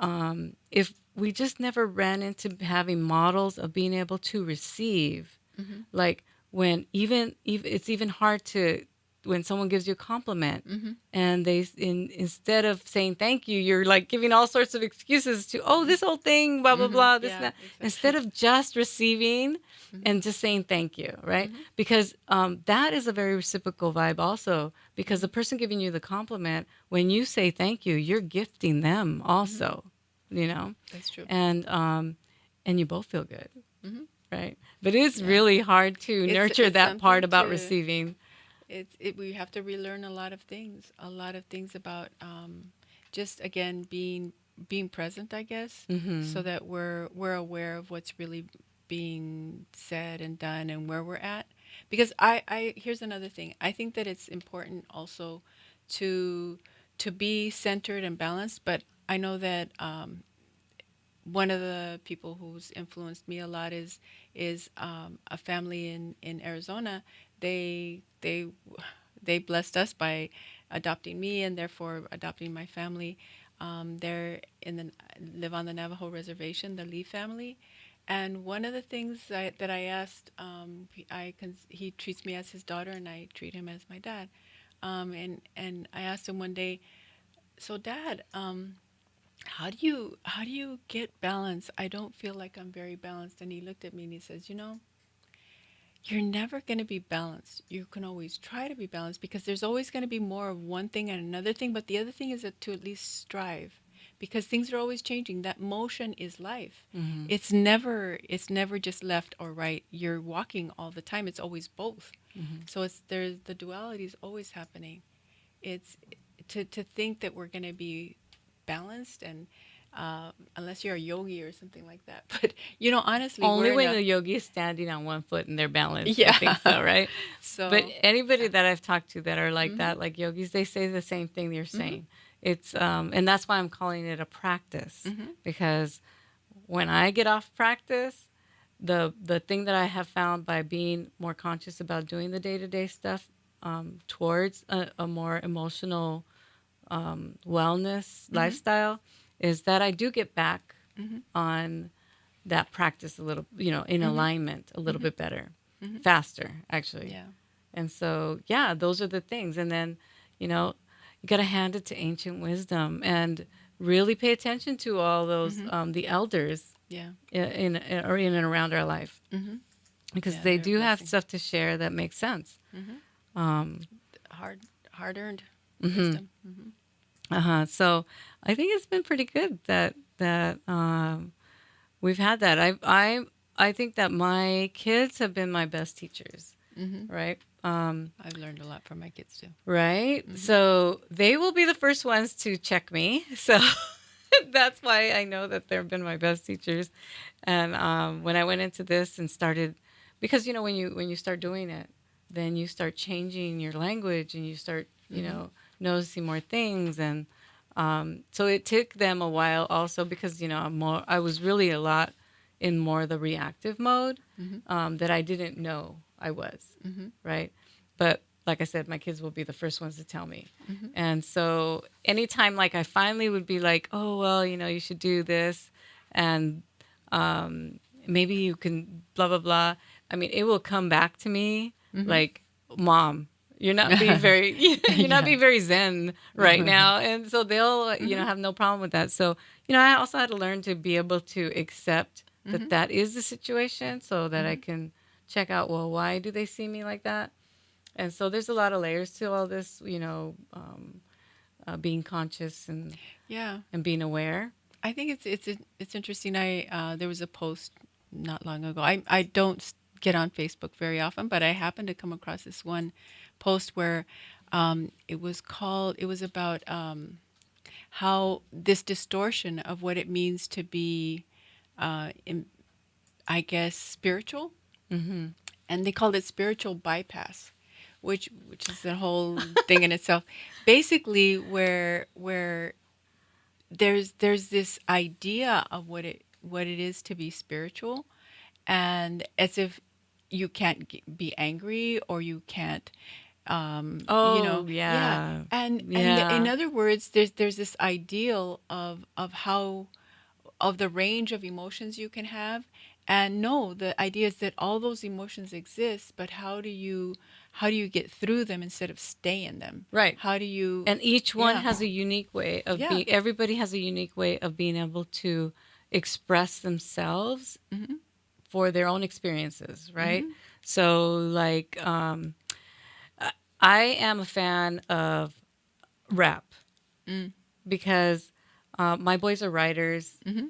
if we just never ran into having models of being able to receive, Mhm. like when even it's even hard to, when someone gives you a compliment, Mhm. and instead of saying thank you, you're like giving all sorts of excuses to, oh, this whole thing, blah blah Mhm. blah, this and Yeah, that, instead exactly. of just receiving Mhm. and just saying thank you, right? Mhm. Because that is a very reciprocal vibe also, because the Mhm. person giving you the compliment, when you say thank you, you're gifting them Mhm. also, you know That's true. and you both feel good, Mhm. right? But it's Yeah. really hard to nurture It's that part something about to receiving. we have to relearn a lot of things about just again being present, I guess, so Hmm. that we're aware of what's really being said and done and where we're at. Because I here's another thing. I think that it's important also to to be centered and balanced, but I know that one of the people who's influenced me a lot is a family in Arizona. They they blessed us by adopting me and therefore adopting my family. They're in the live on the Navajo reservation, the Lee family. And one of the things that I asked, he treats me as his daughter and I treat him as my dad. And I asked him one day, so Dad, how do you get balance? I don't feel like I'm very balanced. And he looked at me and he says, you know, you're never going to be balanced. You can always try to be balanced because there's always going to be more of one thing and another thing. But the other thing is that to at least strive because things are always changing. That motion is life. Hmm. It's never just left or right. You're walking all the time. It's always both. Hmm. So it's there's the duality is always happening. It's to think that we're going to be balanced and unless you're a yogi or something like that. But you know, honestly, we're Only in when a the yogi is standing on one foot and they're balanced, I think yeah. so, right? But So anybody that I've talked to that are like mhm. that, like yogis, they say the same thing you're Mhm. saying. It's and that's why I'm calling it a practice, Mhm. because when I get off practice, the thing that I have found by being more conscious about doing the day to day stuff, towards a more emotional wellness Mhm. lifestyle, is that I do get back Mhm. on that practice a little, in Mhm. alignment a little Mhm. bit better, Mhm. faster, actually. Yeah. And so, yeah, those are the things. And then, you know, you got to hand it to ancient wisdom and really pay attention to all those, Mhm. the elders Yeah. or in and around our life, Mhm. because Yeah, they they're a do have blessing. stuff to share that makes sense. Mhm. Um, Hard hard earned hmm. wisdom. Mhm. Uh-huh. So I think it's been pretty good that we've had that. I think that my kids have been my best teachers, Mhm. right? I've learned a lot from my kids too. right? Hmm. So they will be the first ones to check me. So that's why I know that they've been my best teachers. And when I went into this and started, because when you start doing it, then you start changing your language and you start Hmm. noticing more things. And so it took them a while also because I was really a lot in more the reactive mode Hmm. that I didn't know I was, Hmm. right? But like I said, my kids will be the first ones to tell me. Hmm. And so anytime like I finally would be like, oh, well, you should do this. And maybe you can blah, blah, blah. I mean, it will come back to me Hmm. like, Mom, you're not Yeah. being very zen right now. And so they'll, Hmm. have no problem with that. So, I also had to learn to be able to accept that Hmm. that is the situation so that I Hmm. can check out, well, why do they see me like that? And so there's a lot of layers to all this, being conscious Yeah. and being aware. I think it's interesting. I there was a post not long ago. I don't get on Facebook very often, but I happened to come across this one post where it was about how this distortion of what it means to be, in, I guess, spiritual, Mm-hmm. and they called it spiritual bypass, which is a whole thing in itself. Basically, where there's this idea of what it is to be spiritual, and as if you can't be angry or you can't, Oh, yeah. yeah. And in Yeah. other words, there's this ideal of how, of the range of emotions you can have. And no, the idea is that all those emotions exist, but how do you get through them instead of stay in them? Right. How do you, And each one yeah, has a unique way of yeah. being, everybody has a unique way of being able to express themselves Mm-hmm. for their own experiences, right? Mm-hmm. So, like, I am a fan of rap Mm. because my boys are writers, Mm-hmm.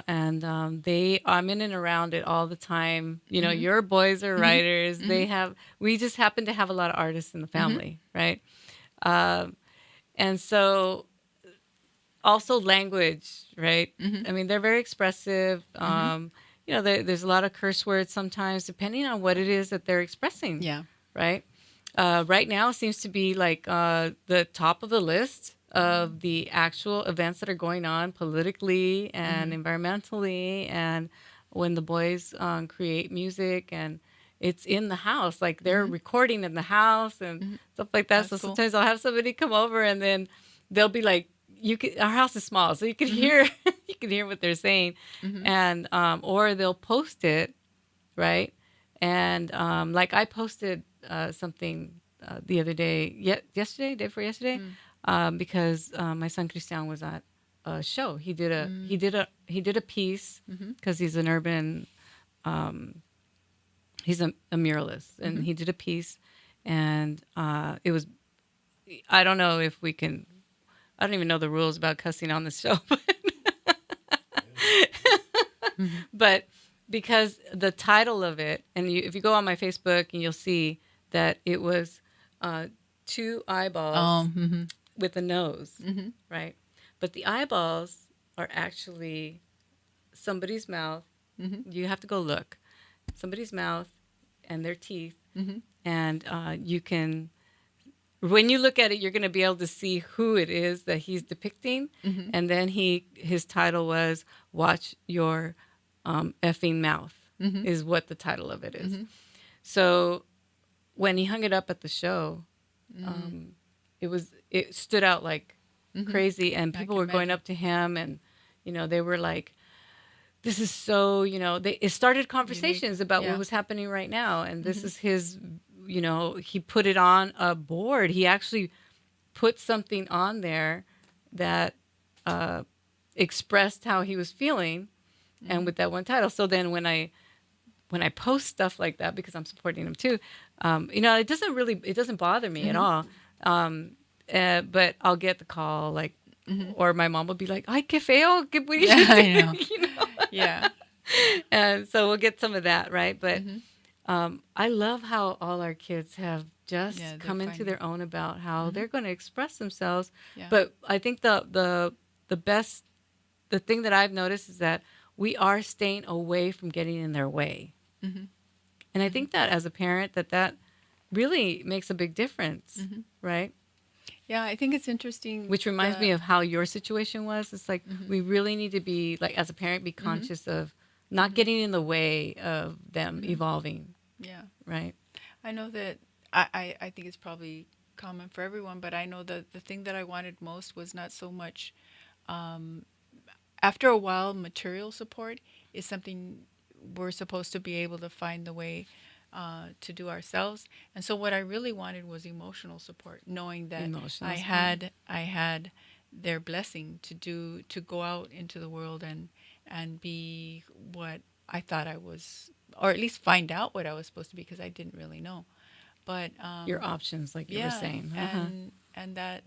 and I'm in and around it all the time. Mm-hmm. Your boys are Mm-hmm. writers. Mm-hmm. We just happen to have a lot of artists in the Mm-hmm. family, right? Um, and so also language, right? Mm-hmm. I mean, they're very expressive. Mm-hmm. There's a lot of curse words sometimes, depending on what it is that they're expressing, Yeah. right? Right now seems to be like the top of the list of the actual events that are going on politically and Mm-hmm. environmentally, and when the boys create music and it's in the house, like they're Mm-hmm. recording in the house and Mm-hmm. stuff like that. That's So cool. sometimes I'll have somebody come over and then they'll be like, you could, our house is small, so you could Mm-hmm. hear you can hear what they're saying, Mm-hmm. and or they'll post it, right? And like I posted something the other day, yesterday, day before yesterday, because my son Christian was at a show. He did a piece Mm-hmm. because he's an urban, he's a muralist, and Mm-hmm. he did a piece, and it was, I don't know if we can. I don't even know the rules about cussing on the show, Mm-hmm. but because the title of it, and if you go on my Facebook, and you'll see that it was uh, two eyeballs Mm-hmm. with a nose, Mm-hmm. right? But the eyeballs are actually somebody's mouth. Mm-hmm. You have to go look. Somebody's mouth and their teeth, Mm-hmm. and you can, when you look at it, you're going to be able to see who it is that he's depicting. Mm-hmm. And then his title was "Watch Your Effing Mouth," Mm-hmm. is what the title of it is. Mm-hmm. So when he hung it up at the show, Mm-hmm. it stood out like Mm-hmm. crazy, and I people can were going imagine. up to him, and they were like, "This is so," it started Unique. conversations about what Yeah. was happening right now, and this Mm-hmm. is his. He put it on a board. He actually put something on there that uh, expressed how he was feeling, and Mm-hmm. with that one title. So then when I post stuff like that, because I'm supporting him too, it doesn't bother me at Mm-hmm. all. Um, but I'll get the call like, Mm-hmm. or my mom will be like, "Ay, qué feo, qué Yeah, bonito," I know. you know. Yeah. And so we'll get some of that, right? But Mm-hmm. I love how all our kids have Yeah, just they're come into finding. their own about how Hmm. they're going to express themselves. Yeah. But I think the best the thing that I've noticed is that we are staying away from getting in their way. Hmm. And I Hmm. think that as a parent that really makes a big difference, Hmm. right? Yeah, I think it's interesting. Which reminds me The. of how your situation was. It's like Hmm. we really need to be like as a parent be Hmm. conscious of not Hmm. getting in the way of them Hmm. evolving, Yeah. right? I know that I think it's probably common for everyone, but I know that the thing that I wanted most was not so much, um, after a while, material support is something we're supposed to be able to find the way to do ourselves. And so what I really wanted was emotional support, knowing that Emotional I support. had I had their blessing to go out into the world and be what I thought I was, or at least find out what I was supposed to be, because I didn't really know. But Your options, like you were yeah, saying. Uh-huh. and that,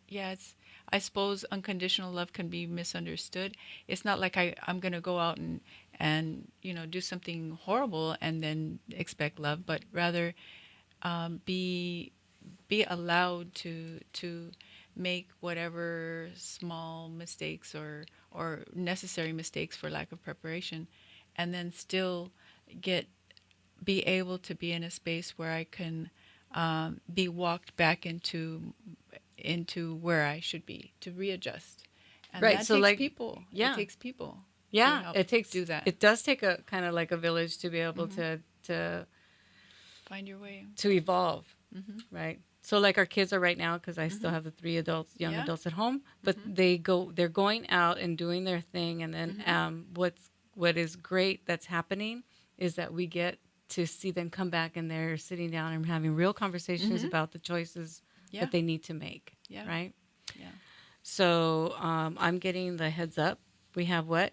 yeah, it's, I suppose unconditional love can be misunderstood. It's not like I'm gonna go out and do something horrible and then expect love, but rather be allowed to make whatever small mistakes or necessary mistakes for lack of preparation, and then still get be able to be in a space where I can be walked back into where I should be to readjust. And Right. that So takes like people. It yeah. takes people to Yeah, help do that. it does take a kind of like a village to be able Hmm. to Find your way. to evolve, Hmm. right? So like our kids are right now because I still Hmm. have the three adults, young Yeah. adults at home, but Hmm. they're going out and doing their thing, and then Hmm. what is great that's happening is that we get to see them come back and they're sitting down and having real conversations Hmm. about the choices Yeah. that they need to make, Yeah. right? Yeah. So I'm getting the heads up. We have what?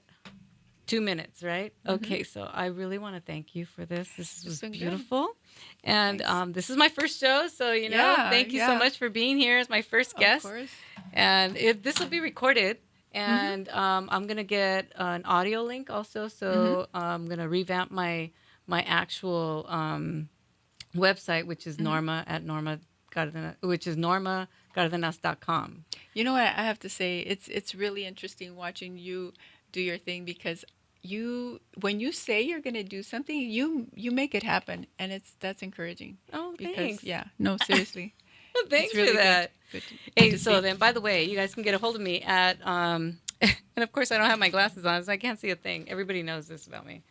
2 minutes, right? Hmm. Okay, so I really want to thank you for this. This It's was been good. beautiful. And Thanks. this is my first show. So, Yeah. thank you so Yeah. much for being here as my first Of guest. course. And this will be recorded. Hmm. And I'm going to get an audio link also. Hmm. So I'm going to revamp my actual website, which is Hmm. Norma at Norma Cardenas, which is normacardenas.com. You know what I have to say? It's really interesting watching you do your thing, because when you say you're going to do something, you make it happen, and that's encourage. Oh, Because thanks. yeah, no, seriously, it's Thanks for really good. that. Good Hey, to so see. then, by the way, you guys can get a hold of me at, and of course, I don't have my glasses on, so I can't see a thing. Everybody knows this about me.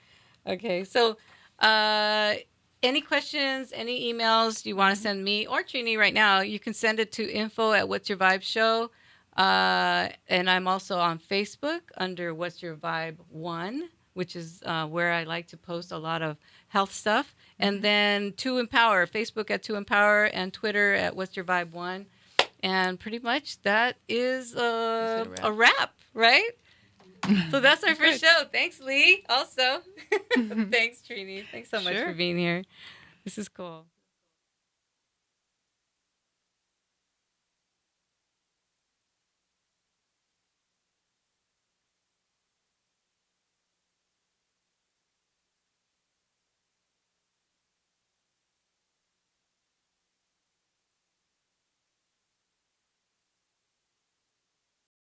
Okay, so uh, any questions, any emails you want to Hmm. send me or Trini right now, you can send it to info at What's Your Vibe Show. And I'm also on Facebook under What's Your Vibe 1, which is where I like to post a lot of health stuff. And Hmm. then To Empower, Facebook at To Empower, and Twitter at What's Your Vibe 1. And pretty much that is Is it a wrap, right? So that's our first Good. show. Thanks, Lee. Also, thanks, Trini. Thanks so much for Sure. being here. This is cool.